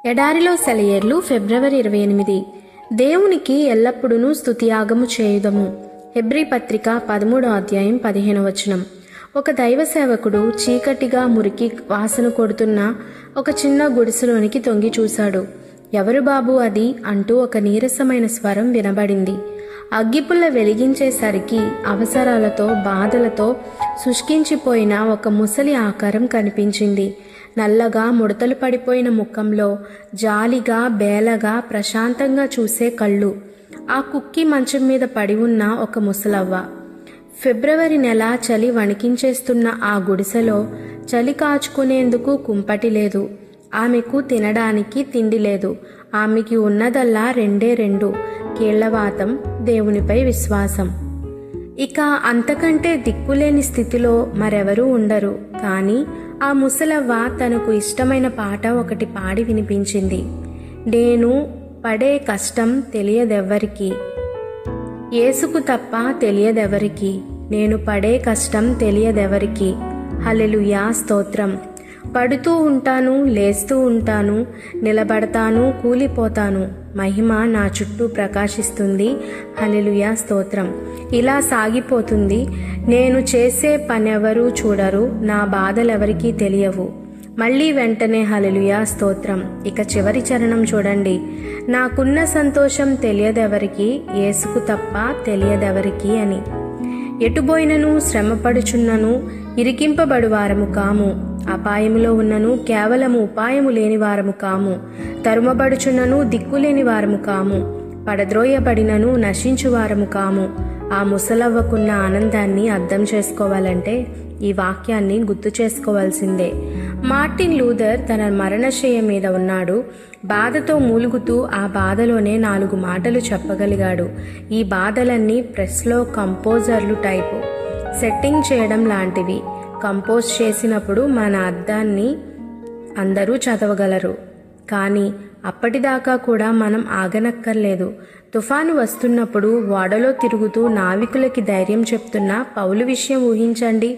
ఎడారిలో సెలయేర్లు ఫిబ్రవరి 28. దేవునికి ఎల్లప్పుడూ స్తుతియాగము చేయుదము. హెబ్రీ పత్రిక 13వ అధ్యాయం 15వ వచనం. ఒక దైవ సేవకుడు చీకటిగా మురికి వాసన కొడుతున్న ఒక చిన్న గుడిసెలోనికి తొంగి చూశాడు. ఎవరు బాబు అది అంటూ ఒక నీరసమైన స్వరం వినబడింది. అగ్గిపుల్ల వెలిగించేసరికి అవసరాలతో బాధలతో శుష్కించిపోయిన ఒక ముసలి ఆకారం కనిపించింది. నల్లగా ముడతలు పడిపోయిన ముఖంలో జాలిగా బేలగా ప్రశాంతంగా చూసే కళ్ళు. ఆ కుక్కి మంచం మీద పడి ఉన్న ఒక ముసలవ్వ. ఫిబ్రవరి నెల చలి వణికించేస్తున్న ఆ గుడిసెలో చలి కాచుకునేందుకు కుంపటి లేదు. ఆమెకు తినడానికి తిండి లేదు. ఆమెకి ఉన్నదల్లా రెండు కీళ్లవాతం, దేవునిపై విశ్వాసం. ఇక అంతకంటే దిక్కులేని స్థితిలో మరెవరూ ఉండరు. కానీ ఆ ముసలవ్వ తనకు ఇష్టమైన పాట ఒకటి పాడి వినిపించింది. నేను పడే కష్టం తెలియదెవ్వరికి, యేసుకు తప్ప తెలియదెవరికి. నేను పడే కష్టం తెలియదెవరికి. హల్లెలూయా, స్తోత్రం. పడుతూ ఉంటాను, లేస్తూ ఉంటాను, నిలబడతాను, కూలిపోతాను. మహిమ నా చుట్టూ ప్రకాశిస్తుంది. హల్లెలూయా, స్తోత్రం. ఇలా సాగిపోతుంది. నేను చేసే పనెవరూ చూడరు, నా బాధలెవరికీ తెలియవు. మళ్ళీ వెంటనే హల్లెలూయా, స్తోత్రం. ఇక చివరి చరణం చూడండి. నాకున్న సంతోషం తెలియదెవరికి, యేసుకు తప్ప తెలియదెవరికి అని. ఎటుబోయినను శ్రమపడుచున్నను ఇరికింపబడు వారము కాము. అపాయములో ఉన్నను కేవలము ఉపాయము లేని వారము కాము. తరుమబడుచున్నను దిక్కులేని వారము కాము. పడద్రోయబడినను నశించువారము కాము. ఆ ముసలవ్వకున్న ఆనందాన్ని అర్థం చేసుకోవాలంటే ఈ వాక్యాన్ని గుర్తు చేసుకోవాల్సిందే. మార్టిన్ లూథర్ తన మరణశయ్య మీద ఉన్నాడు. బాధతో మూలుగుతూ ఆ బాధలోనే 4 మాటలు చెప్పగలిగాడు. ఈ బాధలన్నీ ప్రెస్లో కంపోజర్లు టైపు సెట్టింగ్ చేయడం లాంటివి. కంపోజ్ చేసినప్పుడు మన అర్థాన్ని అందరూ చదవగలరు. కానీ అప్పటిదాకా కూడా మనం ఆగనక్కర్లేదు. తుఫాను వస్తున్నప్పుడు ఓడలో తిరుగుతూ నావికులకి ధైర్యం చెప్తున్న పౌలు విషయం ఊహించండి.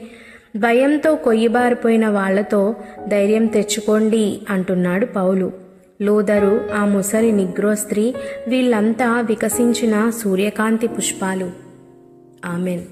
భయంతో కొయ్యబారిపోయిన వాళ్లతో ధైర్యం తెచ్చుకోండి అంటున్నాడు పౌలు. లూథరు, ఆ ముసలి నిగ్రో స్త్రీ, వీళ్ళంతా వికసించిన సూర్యకాంతి పుష్పాలు. ఆమెన్.